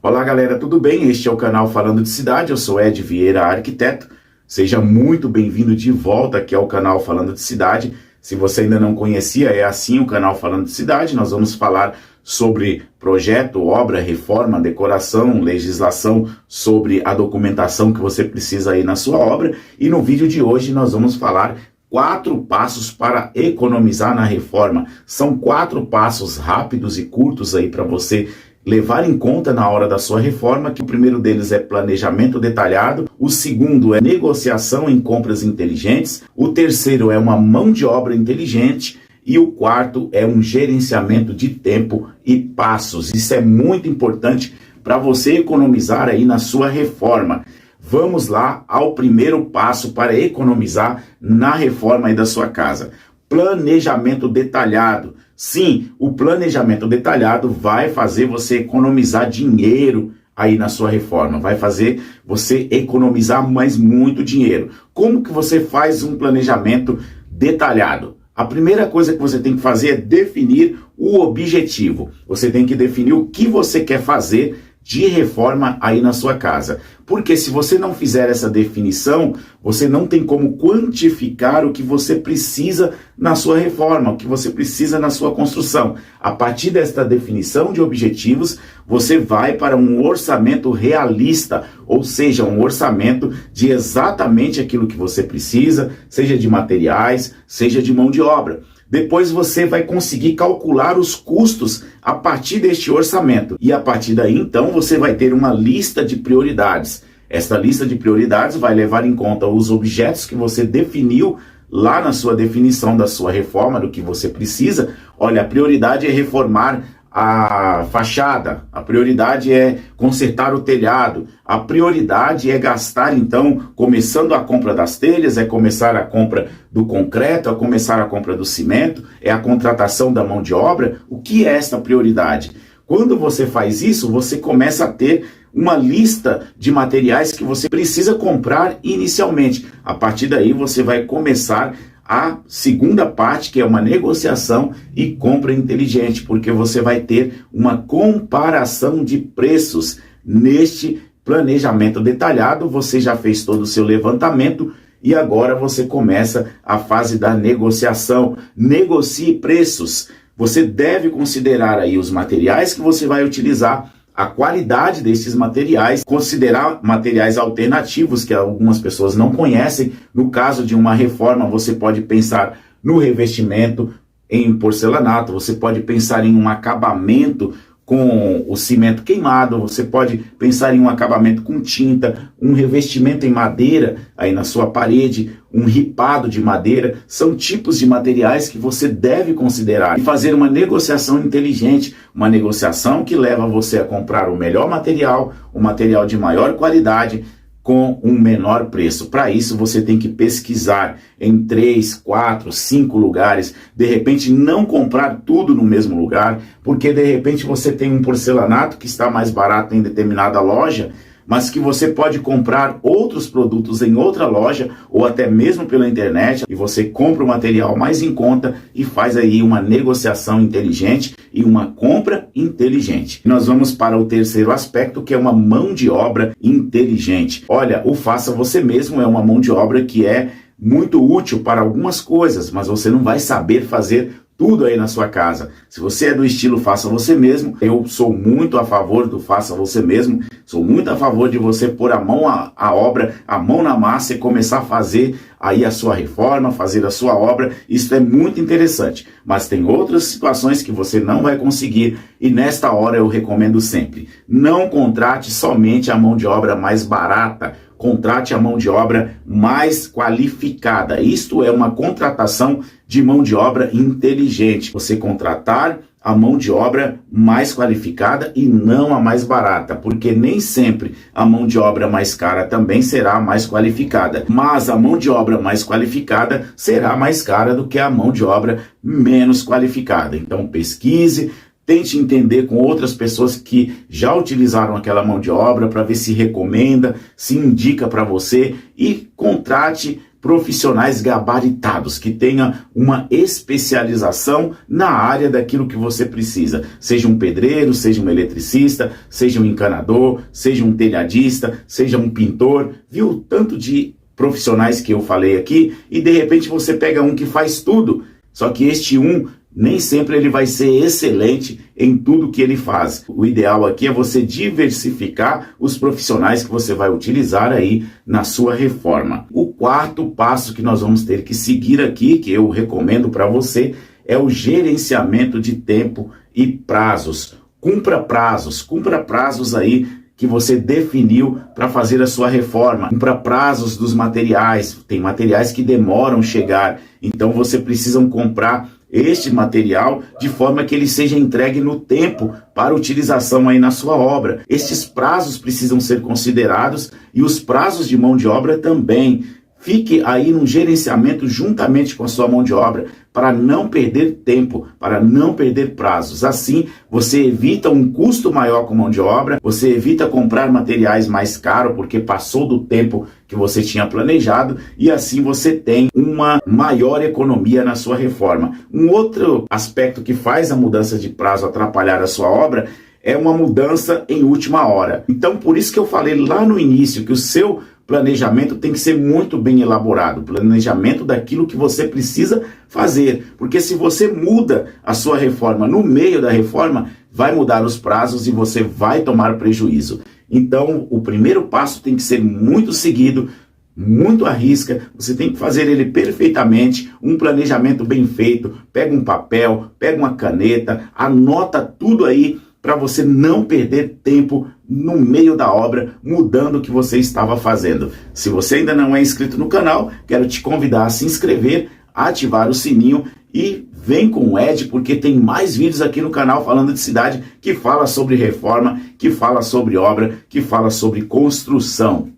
Olá galera, tudo bem? Este é o canal Falando de Cidade, eu sou Ed Vieira, arquiteto. Seja muito bem-vindo de volta aqui ao canal Falando de Cidade. Se você ainda não conhecia, é assim o canal Falando de Cidade. Nós vamos falar sobre projeto, obra, reforma, decoração, legislação, sobre a documentação que você precisa aí na sua obra. E no vídeo de hoje nós vamos falar 4 passos para economizar na reforma. São 4 passos rápidos e curtos aí para você levar em conta na hora da sua reforma, que o primeiro deles é planejamento detalhado, o segundo é negociação em compras inteligentes, o terceiro é uma mão de obra inteligente e o quarto é um gerenciamento de tempo e passos. Isso é muito importante para você economizar aí na sua reforma. Vamos lá ao primeiro passo para economizar na reforma aí da sua casa. Planejamento detalhado. Sim, o planejamento detalhado vai fazer você economizar dinheiro aí na sua reforma. Vai fazer você economizar mais muito dinheiro. Como que você faz um planejamento detalhado? A primeira coisa que você tem que fazer é definir o objetivo. Você tem que definir o que você quer fazer de reforma aí na sua casa. Porque se você não fizer essa definição, você não tem como quantificar o que você precisa na sua reforma, o que você precisa na sua construção. A partir desta definição de objetivos, você vai para um orçamento realista, ou seja, um orçamento de exatamente aquilo que você precisa, seja de materiais, seja de mão de obra. Depois você vai conseguir calcular os custos a partir deste orçamento. E a partir daí, então, você vai ter uma lista de prioridades. Esta lista de prioridades vai levar em conta os objetos que você definiu lá na sua definição da sua reforma, do que você precisa. Olha, a prioridade é reformar a fachada, a prioridade é consertar o telhado, a prioridade é gastar, então, começando a compra das telhas, é começar a compra do concreto, é começar a compra do cimento, é a contratação da mão de obra. O que é esta prioridade? Quando você faz isso, você começa a ter uma lista de materiais que você precisa comprar inicialmente. A partir daí, você vai começar a segunda parte, que é uma negociação e compra inteligente, porque você vai ter uma comparação de preços. Neste planejamento detalhado, você já fez todo o seu levantamento e agora você começa a fase da negociação. Negocie preços. Você deve considerar aí os materiais que você vai utilizar, a qualidade desses materiais, considerar materiais alternativos que algumas pessoas não conhecem. No caso de uma reforma, você pode pensar no revestimento em porcelanato, você pode pensar em um acabamento com o cimento queimado, você pode pensar em um acabamento com tinta, um revestimento em madeira aí na sua parede, um ripado de madeira. São tipos de materiais que você deve considerar e fazer uma negociação inteligente, uma negociação que leva você a comprar o melhor material, o material de maior qualidade, com um menor preço. Para isso, você tem que pesquisar em 3, 4, 5 lugares. De repente, não comprar tudo no mesmo lugar, porque de repente você tem um porcelanato que está mais barato em determinada loja, mas que você pode comprar outros produtos em outra loja ou até mesmo pela internet, e você compra o material mais em conta e faz aí uma negociação inteligente e uma compra inteligente. Nós vamos para o terceiro aspecto, que é uma mão de obra inteligente. Olha, o faça você mesmo é uma mão de obra que é muito útil para algumas coisas, mas você não vai saber fazer tudo aí na sua casa. Se você é do estilo faça você mesmo, eu sou muito a favor do faça você mesmo, sou muito a favor de você pôr a mão à obra, a mão na massa e começar a fazer aí a sua reforma, fazer a sua obra. Isso é muito interessante, mas tem outras situações que você não vai conseguir e nesta hora eu recomendo sempre, não contrate somente a mão de obra mais barata, contrate a mão de obra mais qualificada. Isto é uma contratação de mão de obra inteligente. Você contratar a mão de obra mais qualificada e não a mais barata, porque nem sempre a mão de obra mais cara também será mais qualificada, mas a mão de obra mais qualificada será mais cara do que a mão de obra menos qualificada. Então pesquise, tente entender com outras pessoas que já utilizaram aquela mão de obra para ver se recomenda, se indica para você e contrate profissionais gabaritados, que tenham uma especialização na área daquilo que você precisa. Seja um pedreiro, seja um eletricista, seja um encanador, seja um telhadista, seja um pintor. Viu tanto de profissionais que eu falei aqui, e de repente você pega um que faz tudo, só que este nem sempre ele vai ser excelente em tudo que ele faz. O ideal aqui é você diversificar os profissionais que você vai utilizar aí na sua reforma. O quarto passo que nós vamos ter que seguir aqui, que eu recomendo para você, é o gerenciamento de tempo e prazos. Cumpra prazos aí que você definiu para fazer a sua reforma. Cumpra prazos dos materiais. Tem materiais que demoram a chegar, então você precisa comprar este material de forma que ele seja entregue no tempo para utilização aí na sua obra. Estes prazos precisam ser considerados e os prazos de mão de obra também. Fique aí num gerenciamento juntamente com a sua mão de obra para não perder tempo, para não perder prazos. Assim, você evita um custo maior com mão de obra, você evita comprar materiais mais caros porque passou do tempo que você tinha planejado e assim você tem uma maior economia na sua reforma. Um outro aspecto que faz a mudança de prazo atrapalhar a sua obra é uma mudança em última hora. Então, por isso que eu falei lá no início que o seu planejamento tem que ser muito bem elaborado, planejamento daquilo que você precisa fazer, porque se você muda a sua reforma no meio da reforma, vai mudar os prazos e você vai tomar prejuízo. Então, o primeiro passo tem que ser muito seguido, muito à risca, você tem que fazer ele perfeitamente, um planejamento bem feito, pega um papel, pega uma caneta, anota tudo aí, para você não perder tempo no meio da obra, mudando o que você estava fazendo. Se você ainda não é inscrito no canal, quero te convidar a se inscrever, ativar o sininho e vem com o Ed, porque tem mais vídeos aqui no canal Falando de Cidade, que fala sobre reforma, que fala sobre obra, que fala sobre construção.